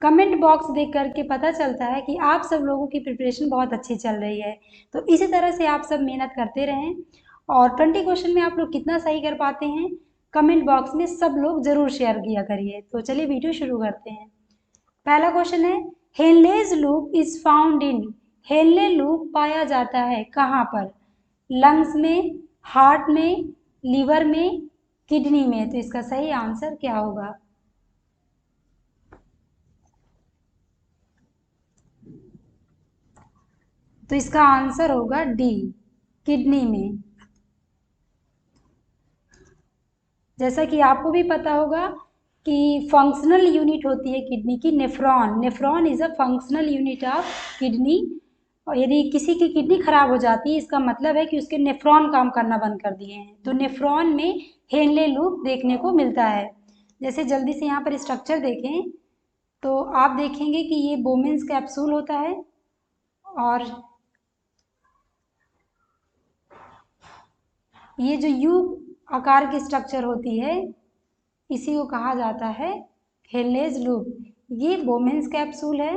Comment box देख करके पता चलता है कि आप सब लोगों की प्रिपरेशन बहुत अच्छी चल रही है। तो इसी तरह से आप सब मेहनत करते रहें और 20 क्वेश्चन में आप लोग कितना सही कर पाते हैं कमेंट बॉक्स में सब लोग ज़रूर शेयर किया करिए। तो चलिए वीडियो शुरू करते हैं। पहला क्वेश्चन है, Henle's loop is found in. Henle loop पाया जाता है कहाँ पर? लंग्स में, हार्ट में, लीवर में, किडनी में। तो इसका सही आंसर क्या होगा? तो इसका आंसर होगा डी, किडनी में। जैसा कि आपको भी पता होगा कि फंक्शनल यूनिट होती है किडनी की nephron. Nephron is a functional unit of kidney. और यदि किसी की किडनी खराब हो जाती है इसका मतलब है कि उसके नेफ्रॉन काम करना बंद कर दिए हैं। तो नेफ्रॉन में हेनले लूप देखने को मिलता है। जैसे जल्दी से यहाँ पर स्ट्रक्चर देखें तो आप देखेंगे कि ये बोमेंस कैप्सूल होता है और ये जो यू आकार की स्ट्रक्चर होती है इसी को कहा जाता है हेनलेज लूप। ये बोमेंस कैप्सूल है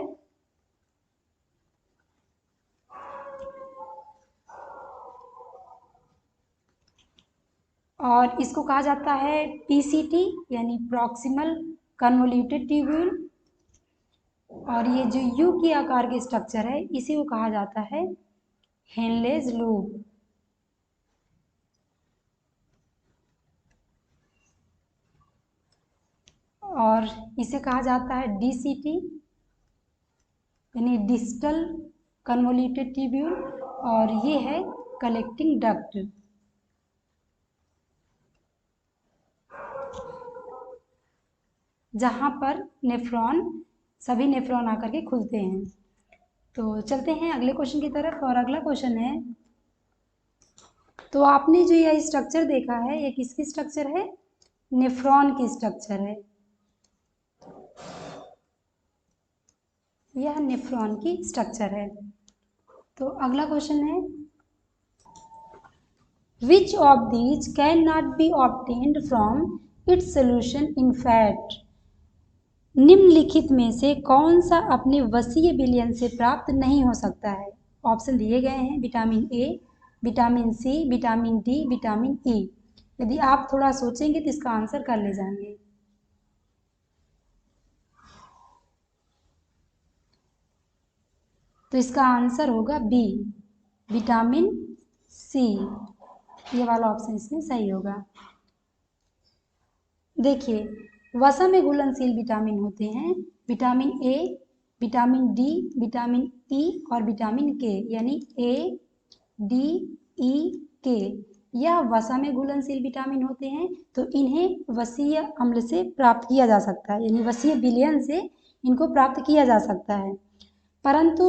और इसको कहा जाता है पीसीटी यानी प्रॉक्सिमल कन्वोल्यूटेड ट्यूब्यूल। और ये जो यू की आकार की स्ट्रक्चर है इसी को कहा जाता है हेनलेज लूप। और इसे कहा जाता है डीसीटी यानी डिस्टल कन्वोल्यूटेड ट्यूब्यूल। और ये है कलेक्टिंग डक्ट। जहाँ पर नेफ्रॉन सभी नेफ्रॉन आकर के खुलते हैं। तो चलते हैं अगले क्वेश्चन की तरफ। और अगला क्वेश्चन है, तो आपने जो यह स्ट्रक्चर देखा है ये किसकी स्ट्रक्चर है? नेफ्रॉन की स्ट्रक्चर है। यह नेफ्रॉन की स्ट्रक्चर है। तो अगला क्वेश्चन है, which of these can not be obtained from its solution in fat. निम्नलिखित में से कौन सा अपने वसीय विलयन से प्राप्त नहीं हो सकता है? ऑप्शन दिए गए हैं, vitamin A, vitamin C, vitamin D, vitamin E. यदि आप थोड़ा सोचेंगे तो इसका आंसर कर ले जाएंगे। तो इसका आंसर होगा बी, विटामिन सी। ये वाला ऑप्शन इसमें सही होगा। देखिए, वसा में घुलनशील विटामिन होते हैं vitamin A, vitamin D, vitamin ई और विटामिन के, यानी ए, डी, ई, के। यह वसा में घुलनशील विटामिन होते हैं। तो इन्हें वसीय अम्ल से प्राप्त किया जा सकता है, यानी वसीय विलयन से इनको प्राप्त किया जा सकता है। परंतु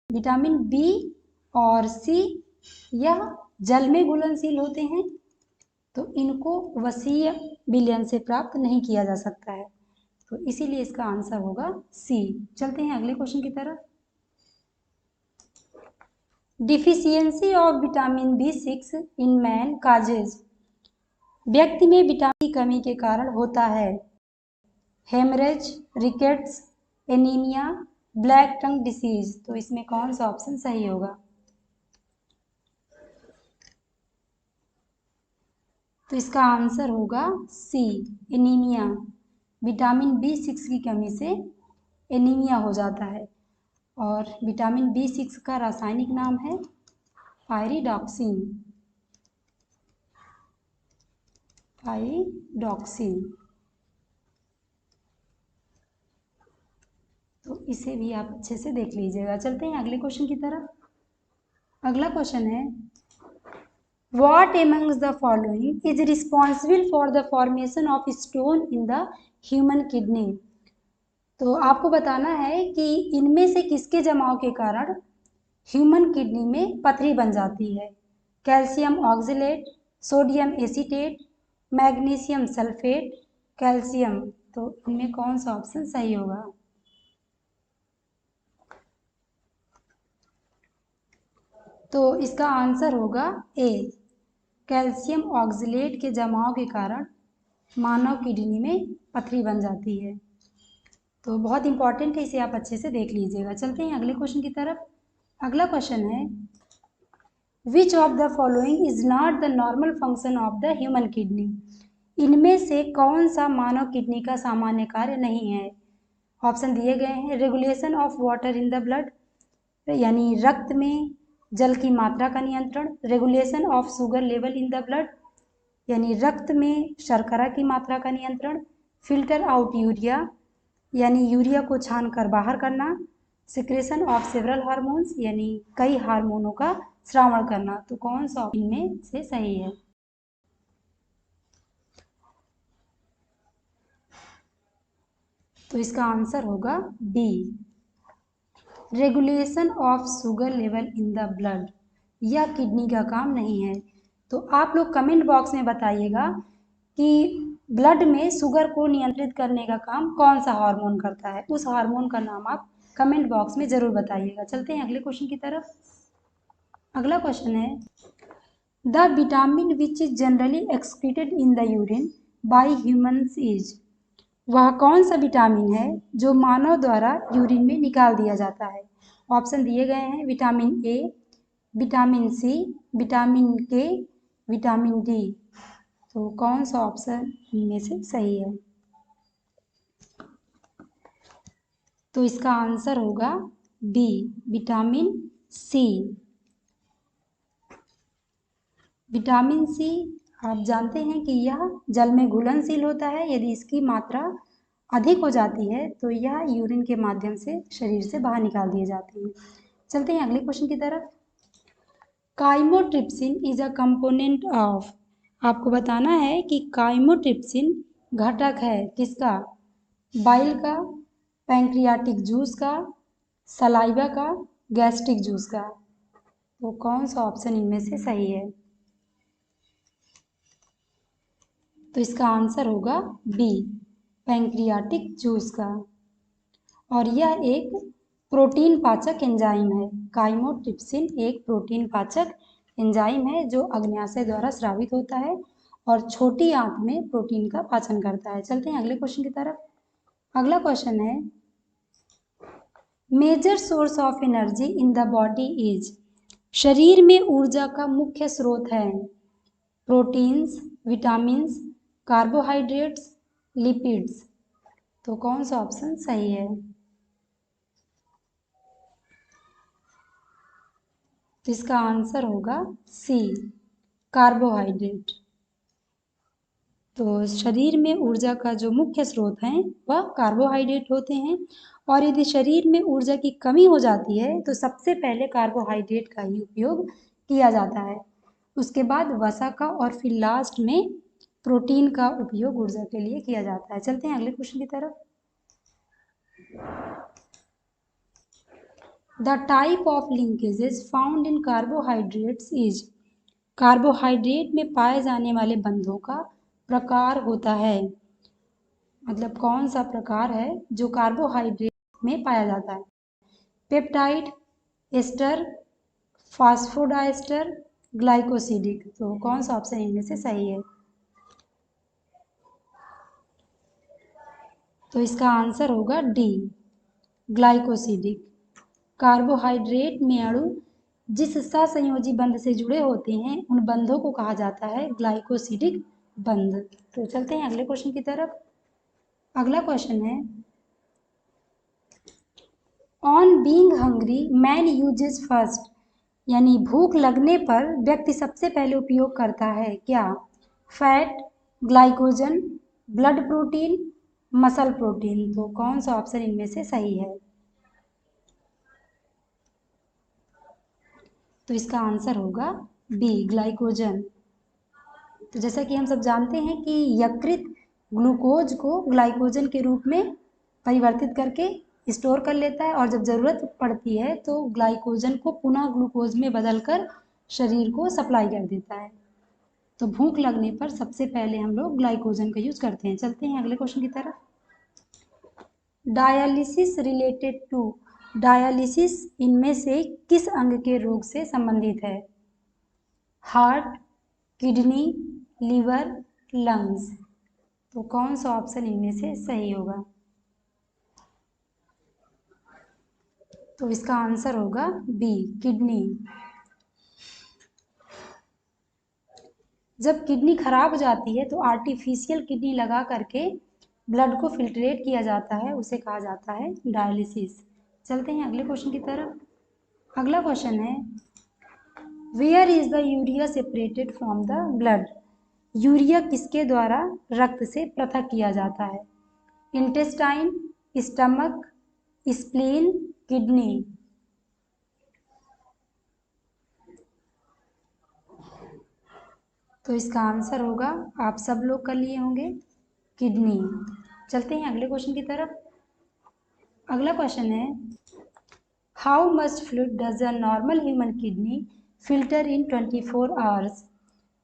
विटामिन बी और सी यह जल में घुलनशील होते हैं तो इनको वसीय विलयन से प्राप्त नहीं किया जा सकता है। तो इसीलिए इसका आंसर होगा सी। चलते हैं अगले क्वेश्चन की तरफ। Deficiency of vitamin B6 in man causes. व्यक्ति में विटामिन की कमी के कारण होता है हेमरेज, रिकेट्स, एनीमिया, ब्लैक टंग डिसीज। तो इसमें कौन सा ऑप्शन सही होगा? तो इसका आंसर होगा सी, एनीमिया। विटामिन B6 की कमी से एनीमिया हो जाता है। और विटामिन B6 का रासायनिक नाम है पायरिडॉक्सिन। पायरिडॉक्सिन। तो इसे भी आप अच्छे से देख लीजिएगा। चलते हैं अगले क्वेश्चन की तरफ। अगला क्वेश्चन है, What amongst the following is responsible for the formation of stone in the human kidney? तो आपको बताना है कि इनमें से किसके जमाव के कारण ह्यूमन किडनी में पथरी बन जाती है। Calcium oxalate, sodium acetate, magnesium sulphate, calcium. तो इनमें कौन सा ऑप्शन सही होगा? तो इसका आंसर होगा ए, कैल्शियम ऑक्जेलेट के जमाव के कारण मानव किडनी में पथरी बन जाती है। तो बहुत इंपॉर्टेंट है, इसे आप अच्छे से देख लीजिएगा। चलते हैं अगले क्वेश्चन की तरफ। अगला क्वेश्चन है, which of the following is not the normal function of the human kidney. इनमें से कौन सा मानव किडनी का सामान्य कार्य नहीं है। ऑप्शन दिए गए हैं, regulation of water in the blood, यानी रक्त में जल की मात्रा का नियंत्रण, regulation of sugar level in the blood, यानी रक्त में शर्करा की मात्रा का नियंत्रण, फिल्टर आउट यूरिया, यानी यूरिया को छान कर बाहर करना, सिक्रेशन ऑफ सेवरल हार्मोन्स, यानी कई हार्मोनों का श्रावण करना। तो कौन सा इनमें से सही है। तो इसका आंसर होगा B, regulation of sugar level in the blood. यह किडनी का काम नहीं है। तो आप लोग कमेंट बॉक्स में बताइएगा कि ब्लड में शुगर को नियंत्रित करने का काम कौन सा हार्मोन करता है। उस हार्मोन का नाम आप कमेंट बॉक्स में ज़रूर बताइएगा। चलते हैं अगले क्वेश्चन की तरफ। अगला क्वेश्चन है, the vitamin which is generally excreted in the urine bye humans is. वह कौन सा विटामिन है जो मानव द्वारा यूरिन में निकाल दिया जाता है। ऑप्शन दिए गए हैं, vitamin A, vitamin C, vitamin K, vitamin D. तो कौन सा ऑप्शन इनमें से सही है। तो इसका आंसर होगा B, vitamin C. Vitamin C आप जानते हैं कि यह जल में घुलनशील होता है। यदि इसकी मात्रा अधिक हो जाती है तो यह यूरिन के माध्यम से शरीर से बाहर निकाल दिए जाते हैं। चलते हैं अगले क्वेश्चन की तरफ। Chymotrypsin is a component of. आपको बताना है कि काइमोट्रिप्सिन घटक है किसका, बाइल का, पैंक्रियाटिक जूस का, सलाइवा का, गैस्ट्रिक जूस का। तो कौन सा ऑप्शन इनमें से सही है। तो इसका आंसर होगा बी, पैंक्रियाटिक जूस का। और यह एक प्रोटीन पाचक एंजाइम है। काइमोट्रिप्सिन एक प्रोटीन पाचक एंजाइम है जो अग्न्याशय द्वारा स्रावित होता है और छोटी आंत में प्रोटीन का पाचन करता है। चलते हैं अगले क्वेश्चन की तरफ। अगला क्वेश्चन है, major source of energy in the body is. शरीर में ऊर्जा का मुख्य स्रोत है प्रोटीन्स, विटामिन्स, कार्बोहाइड्रेट्स, लिपिड्स। तो कौन सा ऑप्शन सही है। तो इसका आंसर होगा सी, कार्बोहाइड्रेट। तो शरीर में ऊर्जा का जो मुख्य स्रोत है वह कार्बोहाइड्रेट होते हैं। और यदि शरीर में ऊर्जा की कमी हो जाती है तो सबसे पहले कार्बोहाइड्रेट का ही उपयोग किया जाता है, उसके बाद वसा का, और फिर लास्ट में प्रोटीन का उपयोग ऊर्जा के लिए किया जाता है। चलते हैं अगले क्वेश्चन की तरफ। The type of linkages found in carbohydrates is. Carbohydrate में पाए जाने वाले बंधों का प्रकार होता है, मतलब कौन सा प्रकार है जो कार्बोहाइड्रेट में पाया जाता है। Peptide, ester, phosphodiester, glycosidic. तो कौन सा ऑप्शन इनमें से सही है। तो इसका आंसर होगा डी, ग्लाइकोसिडिक। कार्बोहाइड्रेट में अणु जिस सहसंयोजी बंध से जुड़े होते हैं उन बंधों को कहा जाता है ग्लाइकोसिडिक बंध। तो चलते हैं अगले क्वेश्चन की तरफ। अगला क्वेश्चन है, on being hungry man uses first. यानी भूख लगने पर व्यक्ति सबसे पहले उपयोग करता है क्या, fat, glycogen, blood protein, muscle protein. तो कौन सा ऑप्शन इनमें से सही है। तो इसका आंसर होगा बी, ग्लाइकोजन। तो जैसा कि हम सब जानते हैं कि यकृत ग्लूकोज को ग्लाइकोजन के रूप में परिवर्तित करके स्टोर कर लेता है और जब ज़रूरत पड़ती है तो ग्लाइकोजन को पुनः ग्लूकोज में बदलकर शरीर को सप्लाई कर देता है। तो भूख लगने पर सबसे पहले हम लोग ग्लाइकोजन का यूज करते हैं। चलते हैं अगले क्वेश्चन की तरफ। Dialysis related to. डायलिसिस इनमें से किस अंग के रोग से संबंधित है, हार्ट, किडनी, लीवर, लंग्स। तो कौन सा ऑप्शन इनमें से सही होगा। तो इसका आंसर होगा बी, किडनी। जब किडनी खराब हो जाती है तो आर्टिफिशियल किडनी लगा करके ब्लड को फिल्ट्रेट किया जाता है, उसे कहा जाता है डायलिसिस। चलते हैं अगले क्वेश्चन की तरफ। अगला क्वेश्चन है, where is the urea separated from the blood? Urea किसके द्वारा रक्त से पृथक किया जाता है? Intestine, stomach, spleen, kidney. तो इसका आंसर होगा, आप सब लोग कर लिए होंगे, किडनी। चलते हैं अगले क्वेश्चन की तरफ। अगला क्वेश्चन है, how much fluid does a normal human kidney filter in 24 hours?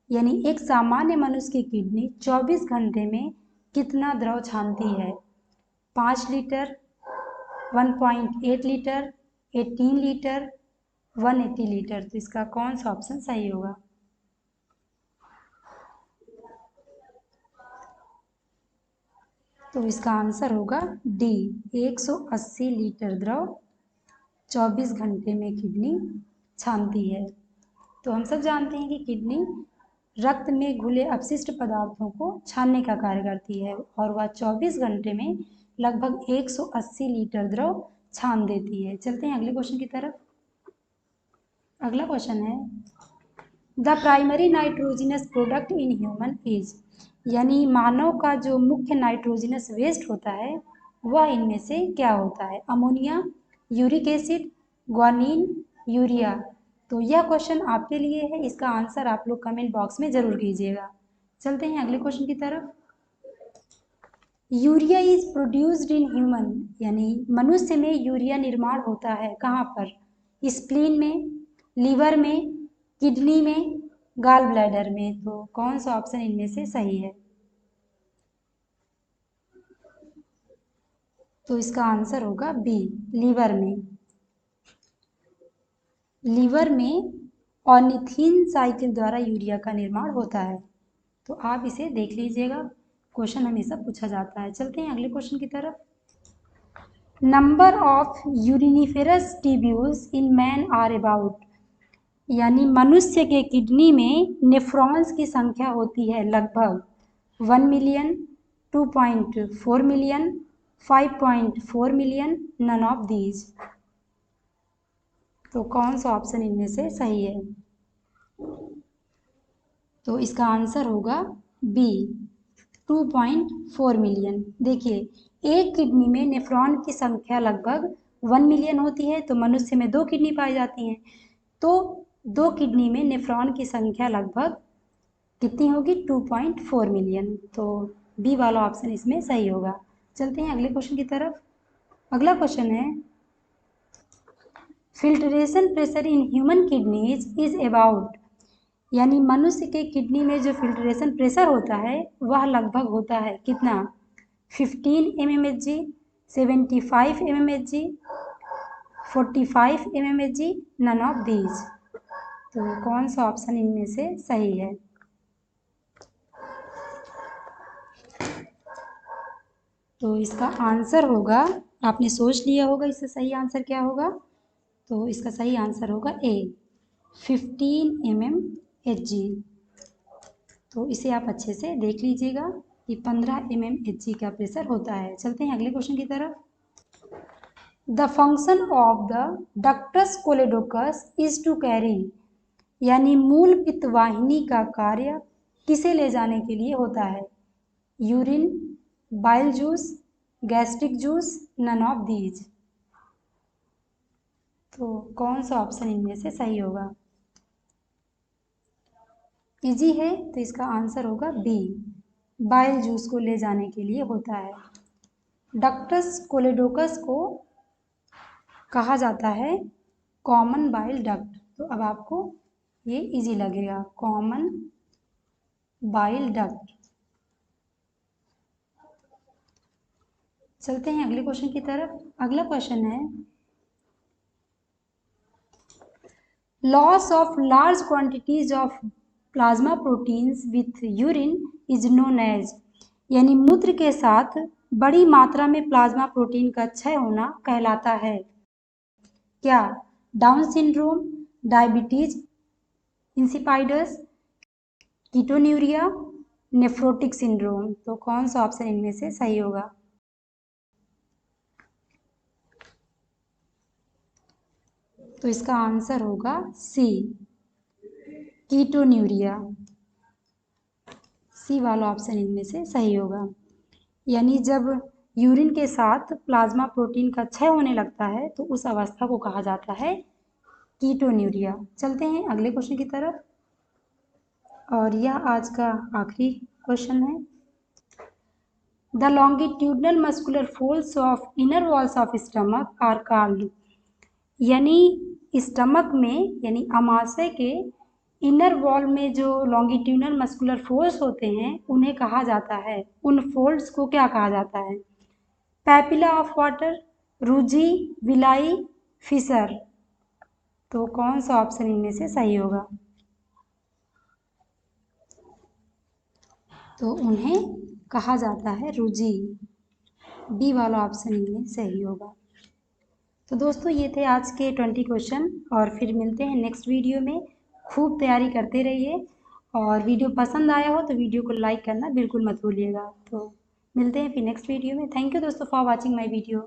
यानी एक सामान्य मनुष्य की किडनी 24 घंटे में कितना द्रव छानती है? 5 लीटर, 1.8 लीटर, 18 लीटर, 180 लीटर। तो इसका कौन सा ऑप्शन सही होगा? तो इसका आंसर होगा डी, 180 लीटर द्रव 24 घंटे में किडनी छानती है। तो हम सब जानते हैं कि किडनी रक्त में घुले अपशिष्ट पदार्थों को छानने का कार्य करती है और वह 24 घंटे में लगभग 180 लीटर द्रव छान देती है। चलते हैं अगले क्वेश्चन की तरफ। अगला क्वेश्चन है, the primary nitrogenous product in human is? यानी मानव का जो मुख्य नाइट्रोजिनस वेस्ट होता है वह इनमें से क्या होता है? Ammonia, uric acid, guanine, urea. तो यह क्वेश्चन आपके लिए है, इसका आंसर आप लोग कमेंट बॉक्स में जरूर कीजिएगा। चलते हैं अगले क्वेश्चन की तरफ। Urea is produced in human, यानी मनुष्य में यूरिया निर्माण होता है कहाँ पर? स्प्लीन में, लीवर में, किडनी में, गाल ब्लैडर में। तो कौन सा ऑप्शन इनमें से सही है? तो इसका आंसर होगा बी, लीवर में। लीवर में ऑर्निथिन साइकिल द्वारा यूरिया का निर्माण होता है। तो आप इसे देख लीजिएगा, क्वेश्चन हमेशा पूछा जाता है। चलते हैं अगले क्वेश्चन की तरफ। Number of uriniferous tubules in man are about? यानी मनुष्य के किडनी में नेफ्रॉन्स की संख्या होती है लगभग 1 million, 2.4 million, 5.4 million, none of these. तो कौन सा ऑप्शन इनमें से सही है? तो इसका आंसर होगा बी, 2.4 मिलियन। देखिए, एक किडनी में नेफ्रॉन की संख्या लगभग 1 मिलियन होती है, तो मनुष्य में 2 किडनी पाई जाती हैं, तो 2 किडनी में नेफ्रॉन की संख्या लगभग कितनी होगी? 2.4 मिलियन। तो बी वाला ऑप्शन इसमें सही होगा। चलते हैं अगले क्वेश्चन की तरफ। अगला क्वेश्चन है, filtration pressure in human kidneys is about? यानी मनुष्य के किडनी में जो फिल्ट्रेशन प्रेशर होता है वह लगभग होता है कितना? 15 mmHg, 75 mmHg, 45 mmHg, none of these. तो कौन सा ऑप्शन इनमें से सही है? तो इसका आंसर होगा, आपने सोच लिया होगा इससे सही आंसर क्या होगा। तो इसका सही आंसर होगा ए, 15 mmHg। तो इसे आप अच्छे से देख लीजिएगा कि 15 mmHg का प्रेशर होता है। चलते हैं अगले क्वेश्चन की तरफ। The function of the ductus choledochus is to carry? यानी मूल पित्तवाहिनी का कार्य किसे ले जाने के लिए होता है? Urine, bile juice, gastric juice, none of these. तो कौन सा ऑप्शन इनमें से सही होगा? इजी है, तो इसका आंसर होगा बी, बाइल जूस को ले जाने के लिए होता है। डक्टस कोलेडोकस को कहा जाता है कॉमन बाइल डक्ट। तो अब आपको ये इजी लगेगा, कॉमन बाइल डक्ट। चलते हैं अगले क्वेश्चन की तरफ। अगला क्वेश्चन है, loss of large quantities of plasma proteins with urine is known as? यानी मूत्र के साथ बड़ी मात्रा में प्लाज्मा प्रोटीन का क्षय होना कहलाता है। क्या? Down syndrome, diabetes insipidus, ketonuria, nephrotic syndrome. तो कौन सा ऑप्शन इनमें से सही होगा? तो इसका आंसर होगा सी, कीटोन्यूरिया। सी वाला ऑप्शन इनमें से सही होगा। यानी जब यूरिन के साथ प्लाज्मा प्रोटीन का क्षय होने लगता है तो उस अवस्था को कहा जाता है कीटोन्यूरिया। चलते हैं अगले क्वेश्चन की तरफ, और यह आज का आखिरी क्वेश्चन है। The longitudinal muscular folds of inner walls of stomach are called. यानी स्टमक में, यानी आमाशय के इनर वॉल में जो लॉन्गिट्यूडनल मस्कुलर फोल्ड्स होते हैं उन्हें कहा जाता है, उन फोल्ड्स को क्या कहा जाता है? Papilla of Vater, rugae, villi, fissure. तो कौन सा ऑप्शन इनमें से सही होगा? तो उन्हें कहा जाता है रूजी। बी वाला ऑप्शन इनमें सही होगा। तो दोस्तों ये थे आज के 20 क्वेश्चन, और फिर मिलते हैं नेक्स्ट वीडियो में। खूब तैयारी करते रहिए, और वीडियो पसंद आया हो तो वीडियो को लाइक करना बिल्कुल मत भूलिएगा। तो मिलते हैं फिर नेक्स्ट वीडियो में। थैंक यू दोस्तों फॉर वॉचिंग माय वीडियो।